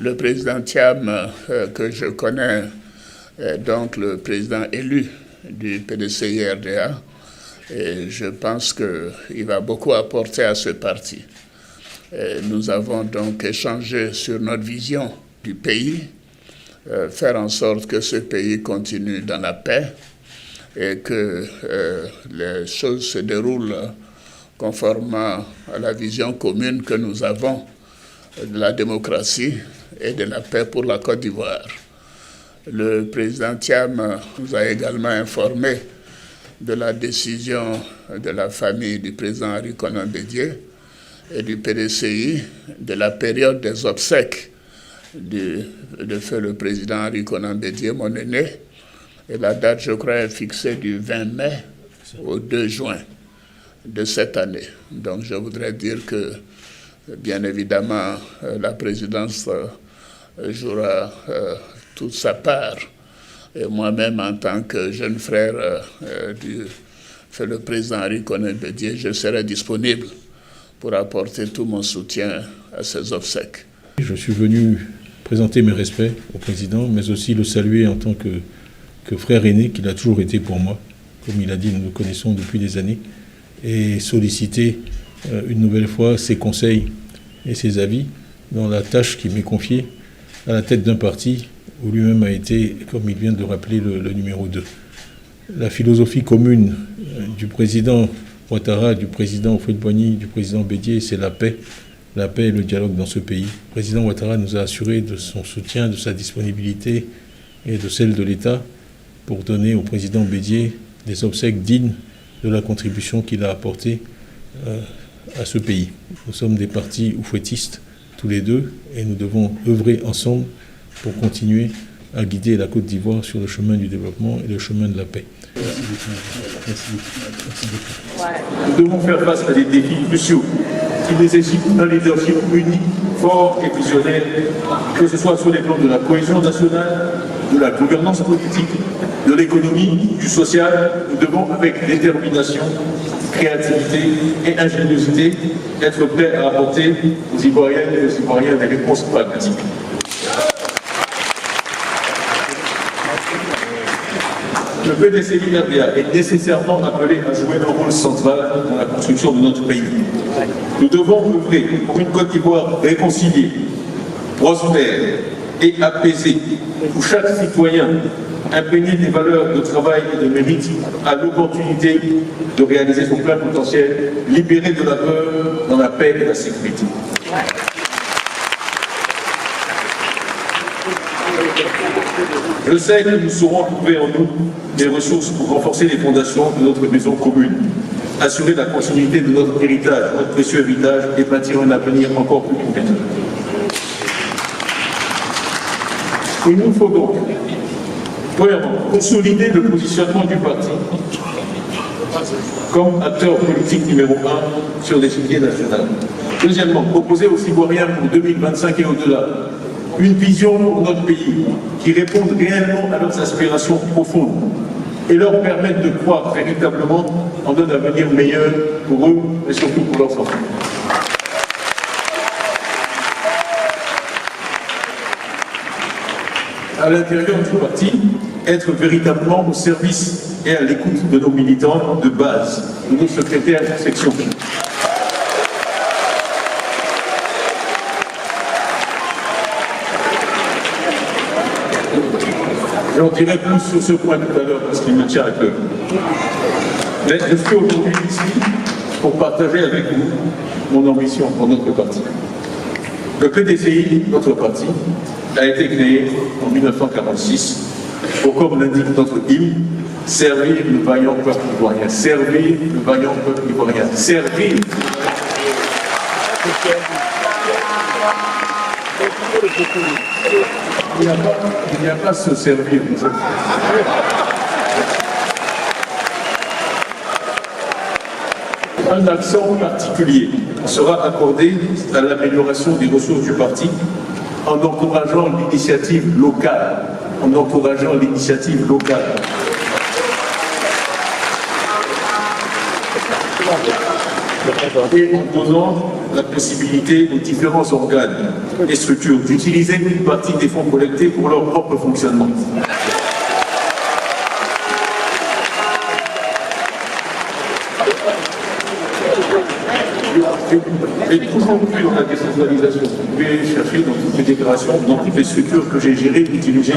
Le président Thiam, que je connais, est donc le président élu du PDCI-RDA, et je pense qu'il va beaucoup apporter à ce parti. Et nous avons donc échangé sur notre vision du pays, faire en sorte que ce pays continue dans la paix et que les choses se déroulent conformément à la vision commune que nous avons de la démocratie et de la paix pour la Côte d'Ivoire. Le président Thiam nous a également informé de la décision de la famille du président Henri Konan Bédié et du PDCI de la période des obsèques de feu le président Henri Konan Bédié, mon aîné. Et la date, je crois, est fixée du 20 mai au 2 juin de cette année. Donc je voudrais dire que, bien évidemment, la présidence jouera toute sa part. Et moi-même, en tant que jeune frère du le président Henri Konan Bédié, je serai disponible pour apporter tout mon soutien à ses obsèques. Je suis venu présenter mes respects au président, mais aussi le saluer en tant que frère aîné qu'il a toujours été pour moi. Comme il a dit, nous nous connaissons depuis des années, et solliciter une nouvelle fois ses conseils et ses avis dans la tâche qui m'est confiée à la tête d'un parti où lui-même a été, comme il vient de rappeler, le numéro 2. La philosophie commune du président Ouattara, du président Houphouët-Boigny, du président Bédié, c'est la paix et le dialogue dans ce pays. Le président Ouattara nous a assuré de son soutien, de sa disponibilité et de celle de l'État pour donner au président Bédié des obsèques dignes de la contribution qu'il a apportée à ce pays. Nous sommes des partis oufouettistes, tous les deux, et nous devons œuvrer ensemble pour continuer à guider la Côte d'Ivoire sur le chemin du développement et le chemin de la paix. Nous devons faire face à des défis cruciaux qui nécessitent un leadership uni, fort et visionnaire, que ce soit sur les plans de la cohésion nationale, de la gouvernance politique, de l'économie, du social. Nous devons, avec détermination, créativité et ingéniosité, être prêts à apporter aux Ivoiriennes et aux Ivoiriens des réponses pragmatiques. Le PDCI-RDA est nécessairement appelé à jouer un rôle central dans la construction de notre pays. Nous devons œuvrer pour une Côte d'Ivoire réconciliée, prospère et apaisée, où chaque citoyen, imprégné des valeurs de travail et de mérite, a l'opportunité de réaliser son plein potentiel, libéré de la peur, dans la paix et la sécurité. Je sais que nous saurons trouver en nous des ressources pour renforcer les fondations de notre maison commune, assurer la continuité de notre héritage, notre précieux héritage, et bâtir un avenir encore plus compétent. Il nous faut donc, premièrement, consolider le positionnement du parti comme acteur politique numéro 1 sur l'échiquier national. Deuxièmement, proposer aux Ivoiriens pour 2025 et au-delà une vision pour notre pays qui réponde réellement à leurs aspirations profondes et leur permette de croire véritablement en un avenir meilleur pour eux et surtout pour leurs enfants. À l'intérieur du parti, être véritablement au service et à l'écoute de nos militants de base, de nos secrétaires de section. J'en dirai plus sur ce point tout à l'heure parce qu'il me tient à cœur. Mais je suis aujourd'hui ici pour partager avec vous mon ambition pour notre parti. Le PDCI, notre parti, a été créé en 1946 pour, comme l'indique notre hymne, servir le vaillant peuple ivoirien. Servir le vaillant peuple ivoirien. Servir. Il n'y a pas se servir. Un accent particulier sera accordé à l'amélioration des ressources du parti en encourageant l'initiative locale. et en donnant la possibilité aux différents organes et structures d'utiliser une partie des fonds collectés pour leur propre fonctionnement. J'ai toujours cru dans la décentralisation. Vous pouvez chercher dans toutes les déclarations, dans toutes les structures que j'ai gérées, utilisées,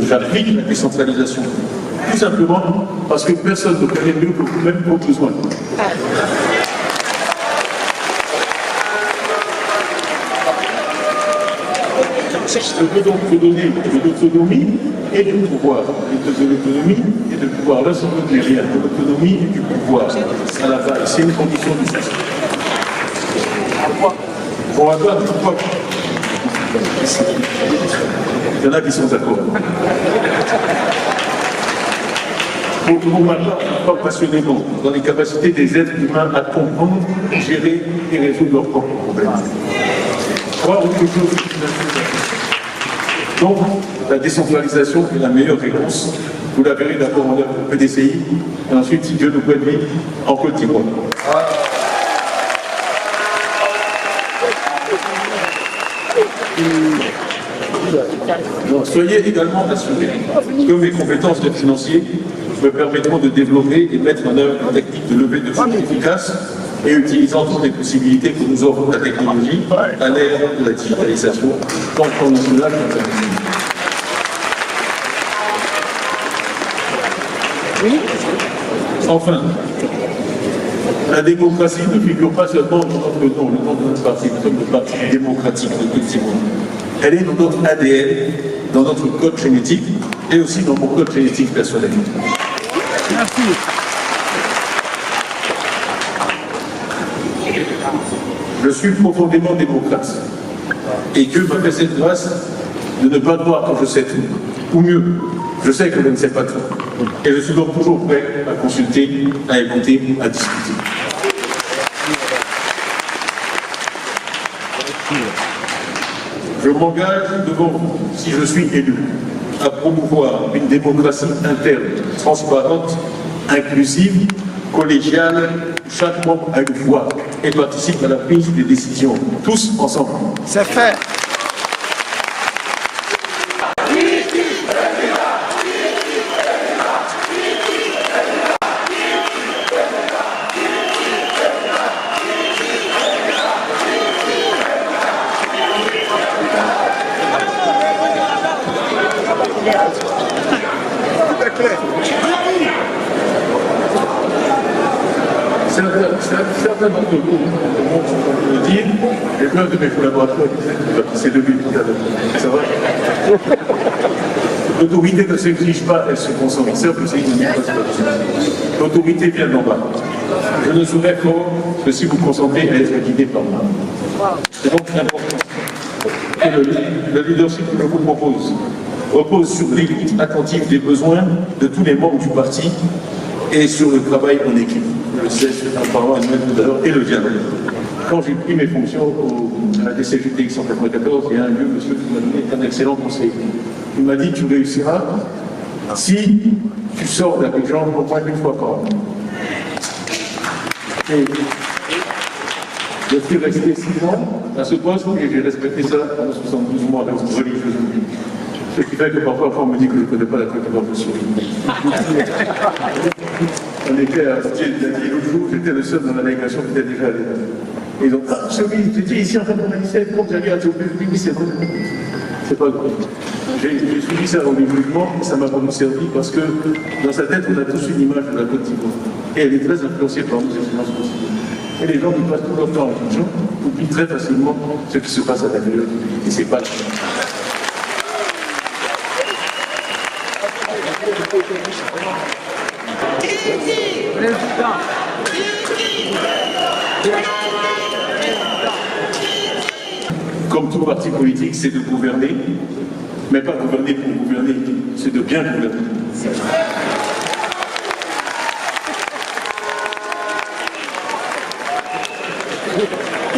j'applique la décentralisation. Tout simplement parce que personne ne connaît mieux que vous-même vos besoins. Je veux donc vous donner de l'autonomie et du pouvoir. De l'autonomie et du pouvoir. Là, ça ne veut rien. De l'autonomie et du pouvoir. À la base, c'est une condition du système. Pour avoir pourquoi il y en a qui sont d'accord. Pour ma part, pas passionnément, dans les capacités des êtres humains à comprendre, gérer et résoudre leurs propres problèmes. Croire autre chose qu'une chose. Donc, la décentralisation est la meilleure réponse. Vous la verrez d'abord en œuvre au PDCI, et ensuite, si Dieu nous permet, en Côte d'Ivoire. Donc, soyez également assurés que mes compétences de financier me permettront de développer et mettre en œuvre une technique de levée de fonds efficace et utilisant toutes les possibilités que nous offre la technologie à l'ère de la digitalisation, tant nationale qu'internationale. Enfin, la démocratie ne figure pas seulement dans notre nom, le nom de notre parti, nous sommes le Parti démocratique de Côte d'Ivoire. Elle est dans notre ADN, dans notre code génétique et aussi dans mon code génétique personnel. Merci. Je suis profondément démocrate et Dieu m'a fait cette grâce de ne pas croire quand je sais tout. Ou mieux, je sais que je ne sais pas tout. Et je suis donc toujours prêt à consulter, à écouter, à discuter. Je m'engage devant vous, si je suis élu, à promouvoir une démocratie interne, transparente, inclusive, collégiale, où chaque membre a une voix et participe à la prise des décisions, tous ensemble. C'est fait. Certains d'entre vous vont le dire, et plein de mes collaborateurs disaient que c'est de lui. Ça va? L'autorité ne s'exige pas, elle se consomme. Certes, c'est une démocratie. L'autorité vient d'en bas. Je ne serai fort que si vous consentez à être guidé par moi. C'est donc important que le leadership que je vous propose repose sur l'écoute attentive des besoins de tous les membres du parti et sur le travail en équipe. Je le sais en parlant à nous tout à l'heure, et le dialogue. Quand j'ai pris mes fonctions à la DCJTX 194, il y a un vieux monsieur qui m'a donné un excellent conseil. Il m'a dit, tu réussiras si tu sors d'Abidjan au moins une fois par an. Et je suis resté 6 ans à ce poste et j'ai respecté ça pendant 72 mois religieusement. Ce qui fait que parfois on me dit que je ne connais pas la Côte d'Ivoire de Souris. On était à l'autre jour, j'étais le seul dans la délégation qui était déjà allé. Et ils ont dit, ah, Souris, j'étais ici en 97, quand j'allais à Tokyo, c'est bon. C'est pas grave. J'ai suivi ça religieusement et ça m'a beaucoup servi parce que dans sa tête, on a tous une image de la Côte d'Ivoire. Et elle est très influencée par nos expériences quotidiennes. Et les gens qui passent tout leur temps en Abidjan oublient très facilement ce qui se passe à l'intérieur. Et c'est pas Comme tout parti politique, c'est de gouverner, mais pas gouverner pour gouverner, c'est de bien gouverner.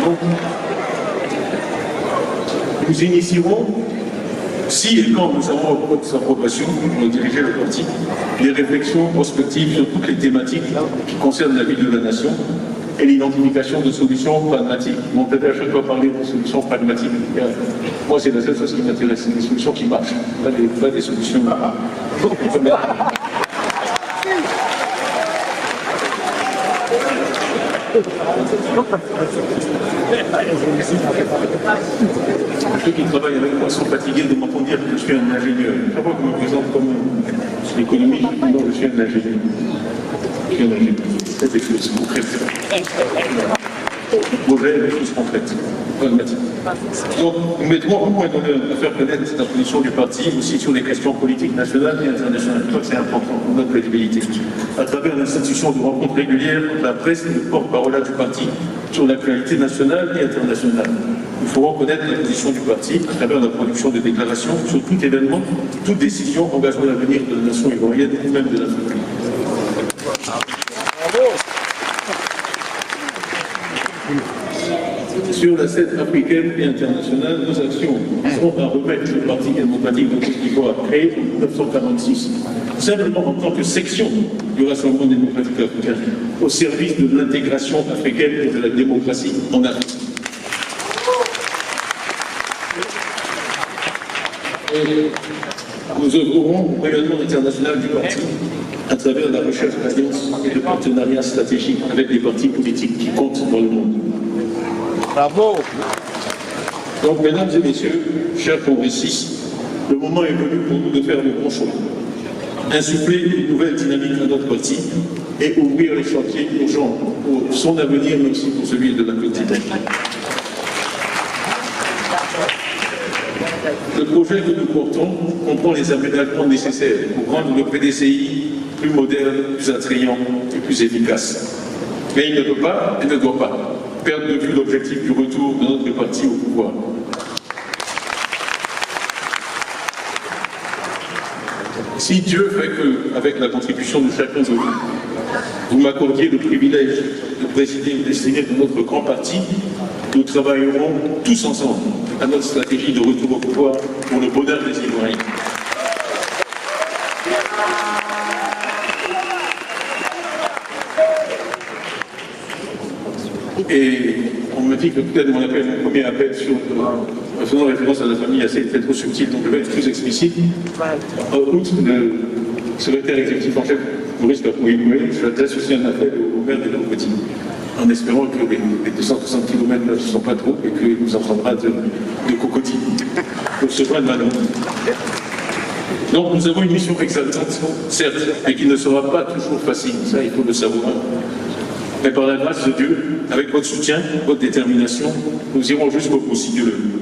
Donc, nous initierons, si et quand nous avons votre approbation pour diriger le parti, des réflexions prospectives sur toutes les thématiques qui concernent la vie de la nation et l'identification de solutions pragmatiques. On peut à chaque fois parler de solutions pragmatiques. Moi, c'est la seule chose qui m'intéresse, c'est des solutions qui marchent, pas des solutions. Ceux qui travaillent avec moi sont fatigués de m'entendre dire que je suis un ingénieur. Chaque fois qu'on me présente comme l'économie, je suis un ingénieur. Je suis un ingénieur. C'est des choses concrètes. Projet, des choses concrètes, pragmatiques. Donc, nous mettrons au point d'honneur à faire connaître la position du parti aussi sur les questions politiques nationales et internationales. Je crois que c'est important pour notre crédibilité. À travers l'institution de rencontres régulières, la presse et le porte-parole du parti sur l'actualité nationale et internationale. Il faut reconnaître la position du parti à travers la production de déclarations sur tout événement, toute décision engageant l'avenir de la nation ivoirienne ou même de l'Afrique. Sur la scène africaine et internationale, nos actions seront à remettre le Parti démocratique de Côte d'Ivoire créé en 1946, simplement en tant que section du Rassemblement démocratique africain, au service de l'intégration africaine et de la démocratie en Afrique. Et nous œuvrerons au rayonnement international du parti à travers la recherche d'alliances et de partenariats stratégiques avec les partis politiques qui comptent dans le monde. Bravo. Donc, mesdames et messieurs, chers congressistes, le moment est venu pour nous de faire le bon choix. Insuffler une nouvelle dynamique à notre parti et ouvrir les chantiers urgents pour son avenir, mais aussi pour celui de la Côte d'Ivoire. Le projet que nous portons comprend les aménagements nécessaires pour rendre le PDCI plus moderne, plus attrayant et plus efficace. Mais il ne peut pas et ne doit pas perdre de vue l'objectif du retour de notre parti au pouvoir. Si Dieu fait que, avec la contribution de chacun de vous m'accordiez le privilège de présider le destiné de notre grand parti, nous travaillerons tous ensemble à notre stratégie de retour au pouvoir pour le bonheur des Ivoiriens. Et on me dit que peut-être mon premier appel faisant référence à la famille assez trop subtil, donc je vais être plus explicite. En août, le secrétaire exécutif en chef, Maurice Kapoué-Goué, je adresse aussi un appel au maire de Longoti, en espérant que les 260 km ne sont pas trop et qu'il nous en prendra de cocotiers pour se prendre maintenant. Donc nous avons une mission exaltante, certes, mais qui ne sera pas toujours facile, ça il faut le savoir. Mais par la grâce de Dieu, avec votre soutien, votre détermination, nous irons jusqu'au bout si Dieu le veut.